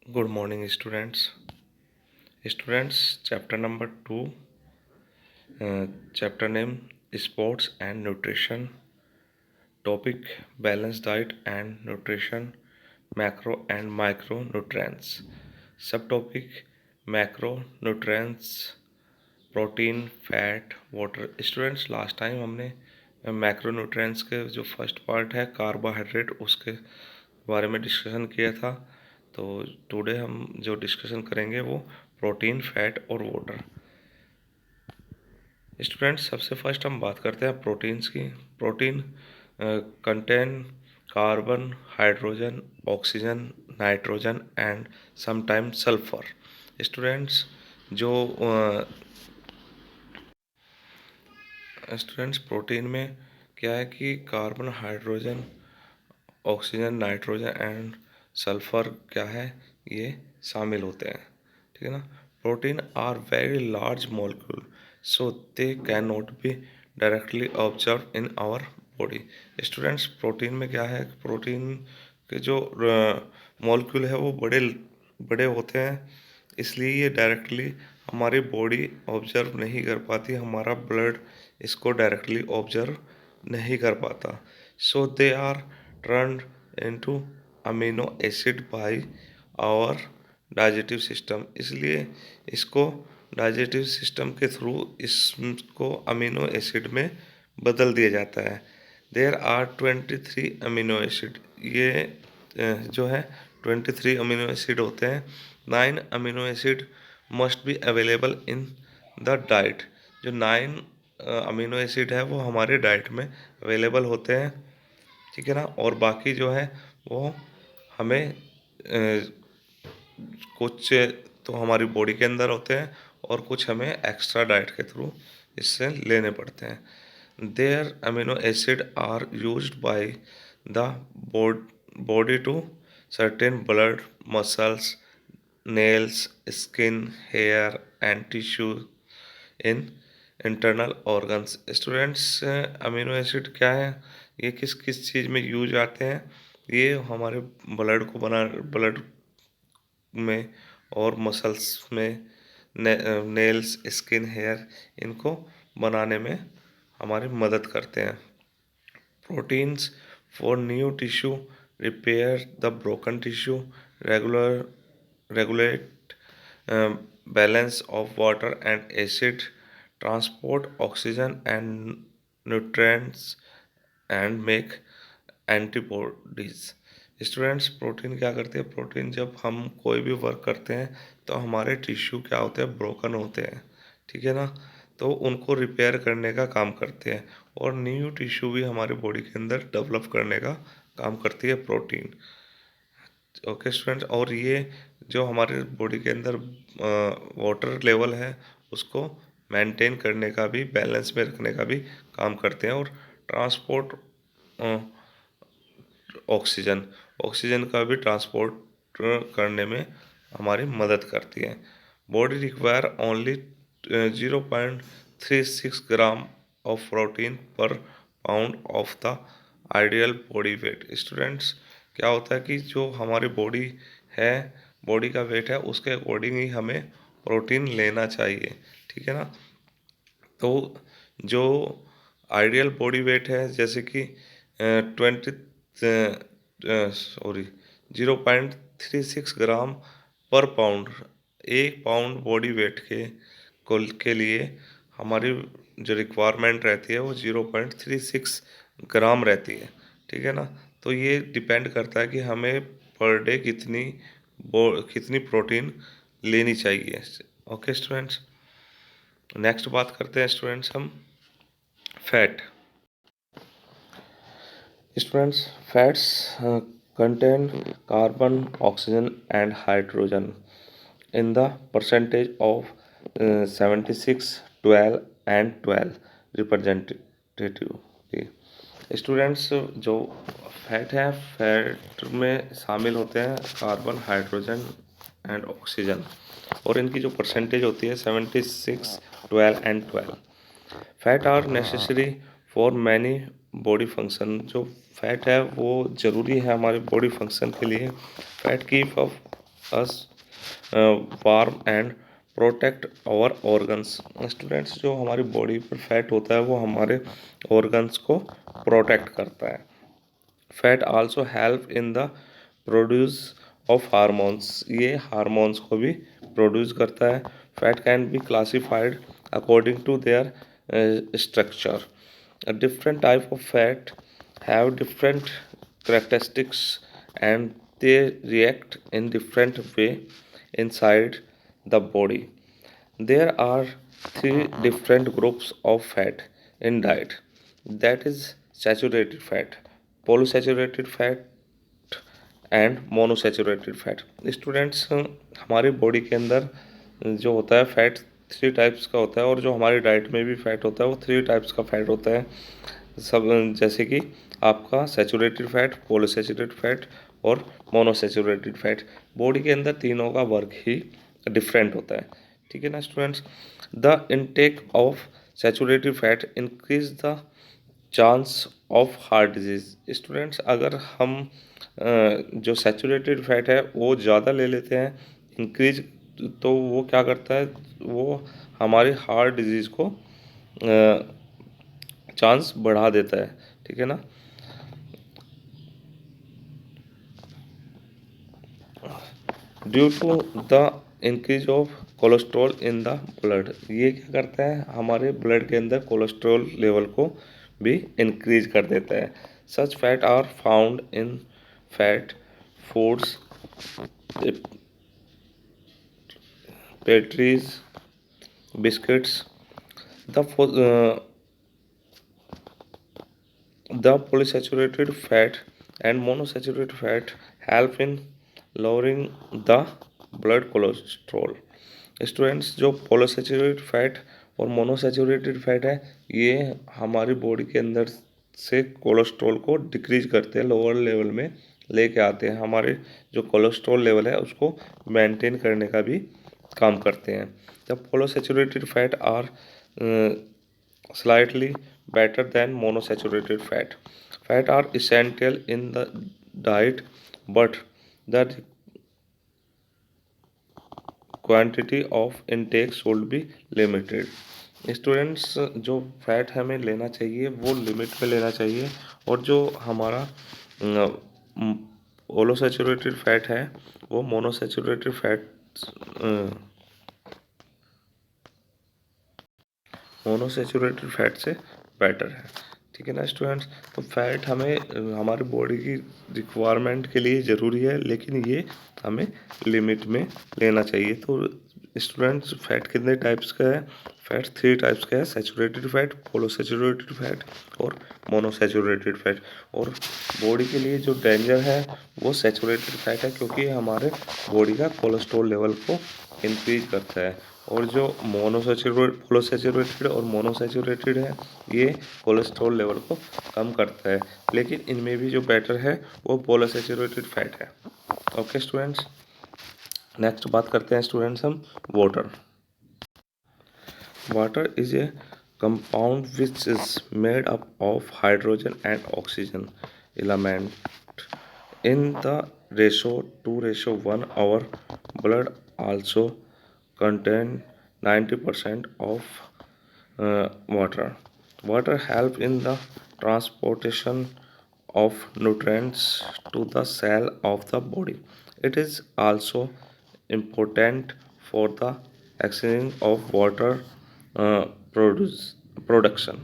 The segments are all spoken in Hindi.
Good morning, students. Chapter number 2, chapter name Sports and Nutrition. Topic Balanced Diet and Nutrition, Macro and Micronutrients. Subtopic Macronutrients, Protein, Fat, Water. Students, last time हमने मैक्रोन्यूट्रिएंट्स के जो फर्स्ट पार्ट है कार्बोहाइड्रेट उसके बारे में डिस्कशन किया था। तो टुडे हम जो डिस्कशन करेंगे वो प्रोटीन, फैट और वाटर। स्टूडेंट्स, सबसे फर्स्ट हम बात करते हैं प्रोटीन्स की। Protein contain carbon, hydrogen, oxygen, nitrogen and sometimes sulphur. Students, जो प्रोटीन में क्या है कि carbon, hydrogen, oxygen, nitrogen and sulphur क्या है, ये शामिल होते हैं। ठीक है ना। Protein are very large molecule so they can not be directly observe in our body. Students, protein में क्या है, प्रोटीन के जो मॉलिक्यूल है वो बड़े बड़े होते हैं, इसलिए ये डायरेक्टली हमारी बॉडी ऑब्जर्व नहीं कर पाती, हमारा ब्लड इसको डायरेक्टली ऑब्जर्व नहीं कर पाता। So they are turned into amino acid by our digestive system. इसलिए इसको डाइजेटिव सिस्टम के थ्रू इसको अमीनो एसिड में बदल दिया जाता है। There are 23 amino acid. ये जो है 23 अमीनो एसिड होते हैं। 9 amino acid must be available in the diet. जो 9 अमीनो एसिड है वो हमारे डाइट में अवेलेबल होते हैं। ठीक है ना। और बाकी जो है वो हमें कुछ तो हमारी बॉडी के अंदर होते हैं और कुछ हमें एक्स्ट्रा डाइट के थ्रू इससे लेने पड़ते हैं। Their amino acid are used by the body to certain blood, muscles, nails, skin, hair and tissue in internal organs. Students, amino acid क्या है, ये किस किस चीज़ में यूज आते हैं, ये हमारे ब्लड में और मसल्स में, नेल्स, स्किन, हेयर, इनको बनाने में हमारी मदद करते हैं। Proteins for new tissue, repair the broken tissue, regulate balance of water and acid, transport oxygen and nutrients and make antibodies. Students, protein क्या करते हैं, प्रोटीन जब हम कोई भी वर्क करते हैं तो हमारे टिश्यू क्या होते हैं, ब्रोकन होते हैं। ठीक है ना। तो उनको रिपेयर करने का काम करते हैं और न्यू टिश्यू भी हमारी बॉडी के अंदर डेवलप करने का काम करती है प्रोटीन। ओके स्टूडेंट्स, और ये जो हमारे बॉडी के अंदर वाटर लेवल है उसको मेंटेन करने का भी, बैलेंस में रखने का भी काम करते हैं। और ट्रांसपोर्ट ऑक्सीजन का भी ट्रांसपोर्ट करने में हमारी मदद करती है। Body require only 0.36 gram of protein per pound of the ideal body weight. Students, क्या होता है कि जो हमारी बॉडी है, बॉडी का वेट है, उसके अकॉर्डिंग ही हमें प्रोटीन लेना चाहिए। ठीक है ना। तो जो आइडियल बॉडी वेट है, जैसे कि 0.36 ग्राम पर पाउंड, 1 पाउंड बॉडी वेट के लिए हमारी जो रिक्वायरमेंट रहती है वो 0.36 ग्राम रहती है। ठीक है ना। तो ये डिपेंड करता है कि हमें पर डे कितनी प्रोटीन लेनी चाहिए। ओके स्टूडेंट्स, नेक्स्ट बात करते हैं स्टूडेंट्स हम fat. Students, fats contain carbon, oxygen and hydrogen in the percentage of 76, 12 and 12 representative. Students, जो फैट है, फैट में शामिल होते हैं कार्बन, हाइड्रोजन एंड ऑक्सीजन, और इनकी जो परसेंटेज होती है 76, 12 and 12। Fat are necessary for many body function. जो फैट है वो ज़रूरी है हमारे बॉडी फंक्शन के लिए। Fat keep up us warm and protect our organs. Students, जो हमारी बॉडी पर फैट होता है वो हमारे ऑर्गन्स को प्रोटेक्ट करता है। Fat also help in the produce of hormones, ये हार्मोन्स को भी प्रोड्यूस करता है। Fat can be classified according to their structure. A different type of fat have different characteristics and they react in different way inside the body. There are three different groups of fat in diet, that is saturated fat, polysaturated fat and monosaturated fat. Students, हमारी बॉडी के अंदर जो होता है फैट थ्री टाइप्स का होता है, और जो हमारी डाइट में भी फैट होता है वो थ्री टाइप्स का फैट होता है। सब जैसे कि आपका सैचुरेटेड फैट, पॉलीसैचुरेटेड फैट और मोनोसैचुरेटेड फैट। बॉडी के अंदर तीनों का वर्क ही डिफरेंट होता है, ठीक है ना students. The intake of saturated fat increase the chance of heart disease. Students, अगर हम जो सैचुरेटेड फैट है वो ज़्यादा ले लेते हैं इंक्रीज, तो वो क्या करता है, वो हमारी हार्ट डिजीज़ को चांस बढ़ा देता है, ठीक है ना। Due to the increase of cholesterol in the blood, ये क्या करता है, हमारे ब्लड के अंदर कोलेस्ट्रॉल लेवल को भी इंक्रीज कर देता है। Such fat are found in fat foods, pastries, biscuits. The polysaturated fat and monosaturated fat help in lowering the blood cholesterol. Students, जो पोलोसैचुरेटेड फैट और मोनोसैचुरेटेड फैट है ये हमारी बॉडी के अंदर से कोलेस्ट्रॉल को डिक्रीज करते हैं, लोअर लेवल में लेके आते हैं। हमारे जो कोलेस्ट्रॉल लेवल है उसको मेंटेन करने का भी काम करते हैं। जब polysaturated fat are slightly better than monosaturated fat. Fat are essential in the diet, but the quantity of intake should be limited. Students, जो फैट हमें लेना चाहिए वो लिमिट में लेना चाहिए, और जो हमारा ओलोसैचुरेटेड फैट है वो मोनोसैचुरेटेड फैट मोनोसैचुरेटेड फैट से बेटर है, ठीक है ना स्टूडेंट्स। तो फैट हमें हमारी बॉडी की रिक्वायरमेंट के लिए ज़रूरी है, लेकिन ये हमें लिमिट में लेना चाहिए। तो स्टूडेंट्स, फैट कितने टाइप्स का है, फैट थ्री टाइप्स का है, सैचुरेटेड फैट, पोलोसैचुरेटेड फैट और मोनोसैचुरेटेड फैट। और बॉडी के लिए जो डेंजर है वो सैचुरेटेड फैट है, क्योंकि हमारे बॉडी का कोलेस्ट्रॉल लेवल को इंक्रीज करता है। और जो पोलोसैचुरेटेड और मोनोसैचुरेटेड है ये कोलेस्ट्रॉल लेवल को कम करता है, लेकिन इनमें भी जो बेटर है वो पोलोसैचुरेटेड फैट है। ओके स्टूडेंट्स, नेक्स्ट बात करते हैं स्टूडेंट्स हम water. Water is a compound which is made up of hydrogen and oxygen element in the ratio 2:1. Our blood also contain 90% of water. Water help in the transportation of nutrients to the cell of the body. It is also important for the exchange of water production.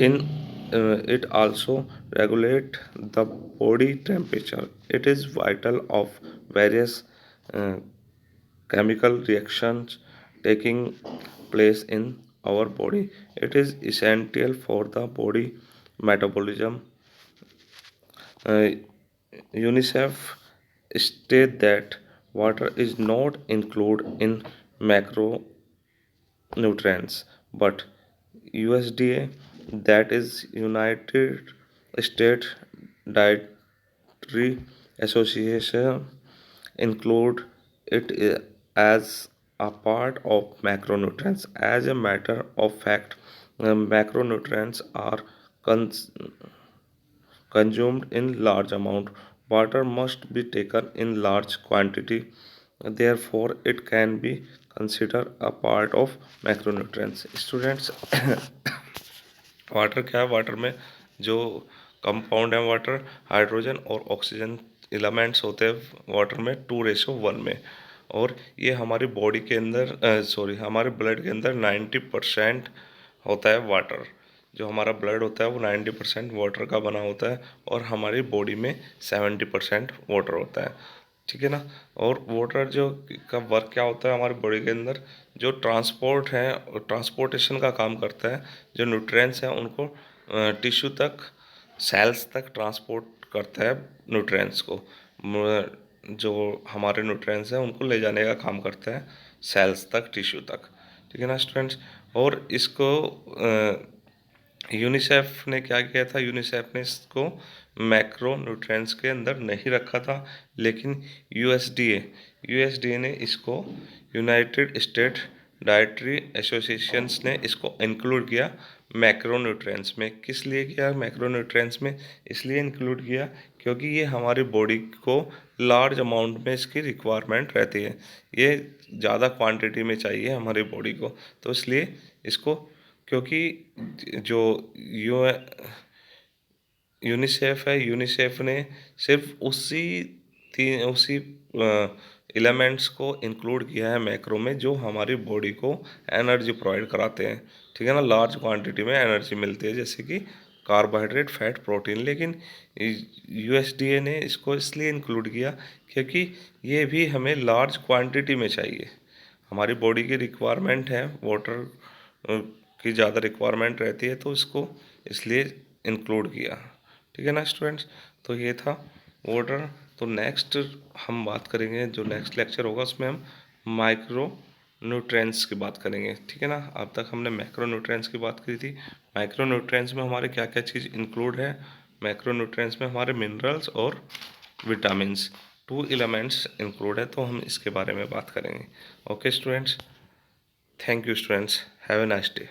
In it also regulate the body temperature. It is vital of various uh, chemical reactions taking place in our body. It is essential for the body metabolism. uh, UNICEF state that water is not included in macronutrients, but USDA, that is United States Dietary Association, include it as a part of macronutrients. As a matter of fact, macronutrients are consumed in large amount water must be taken in large quantity, therefore it can be considered a part of macronutrients. Students, water क्या है? वाटर में जो कंपाउंड है वाटर, हाइड्रोजन और ऑक्सीजन एलिमेंट्स होते हैं वाटर में 2:1 में। और ये हमारी बॉडी के अंदर हमारे ब्लड के अंदर 90% होता है वाटर। जो हमारा ब्लड होता है वो 90% वाटर का बना होता है और हमारी बॉडी में 70% वाटर होता है, ठीक है ना। और वाटर जो का वर्क क्या होता है हमारी बॉडी के अंदर, जो ट्रांसपोर्ट है, ट्रांसपोर्टेशन का काम करता है। जो न्यूट्रिएंट्स हैं उनको टिश्यू तक, सेल्स तक ट्रांसपोर्ट करता है न्यूट्रिएंट्स को। जो हमारे न्यूट्रिएंट्स हैं उनको ले जाने का काम करता है सेल्स तक, टिश्यू तक, ठीक है ना स्टूडेंट्स। और इसको यूनिसेफ ने क्या किया था? यूनिसेफ ने इसको मैक्रो न्यूट्रिएंट्स के अंदर नहीं रखा था, लेकिन यूएसडीए ने इसको, यूनाइटेड स्टेट डाइटरी एसोसिएशंस ने इसको इंक्लूड किया मैक्रो न्यूट्रिएंट्स में। किस लिए किया मैक्रो न्यूट्रिएंट्स में? इसलिए इंक्लूड किया क्योंकि ये हमारी बॉडी को लार्ज अमाउंट में इसकी रिक्वायरमेंट रहती है। ये ज़्यादा क्वांटिटी में चाहिए हमारी बॉडी को, तो इसलिए इसको, क्योंकि जो यू यूनिसेफ है, यूनिसेफ ने सिर्फ उसी एलिमेंट्स को इंक्लूड किया है मैक्रो में जो हमारी बॉडी को एनर्जी प्रोवाइड कराते हैं, ठीक है ना। लार्ज क्वांटिटी में एनर्जी मिलती है जैसे कि कार्बोहाइड्रेट, फैट, प्रोटीन। लेकिन यूएसडीए ने इसको इसलिए इंक्लूड किया क्योंकि ये भी हमें लार्ज क्वांटिटी में चाहिए। हमारी बॉडी की रिक्वायरमेंट है, वाटर की ज़्यादा रिक्वायरमेंट रहती है, तो इसको इसलिए इंक्लूड किया, ठीक है ना स्टूडेंट्स। तो ये था वाटर। तो नेक्स्ट हम बात करेंगे, जो नेक्स्ट लेक्चर होगा उसमें हम माइक्रो न्यूट्रिएंट्स की बात करेंगे, ठीक है ना। अब तक हमने मैक्रो न्यूट्रिएंट्स की बात की थी। माइक्रो न्यूट्रिएंट्स में हमारे क्या क्या चीज़ इंक्लूड है? मैक्रो न्यूट्रिएंट्स में हमारे मिनरल्स और विटामिन्स, 2 एलिमेंट्स इंक्लूड है, तो हम इसके बारे में बात करेंगे। Okay students, thank you students, have a nice day.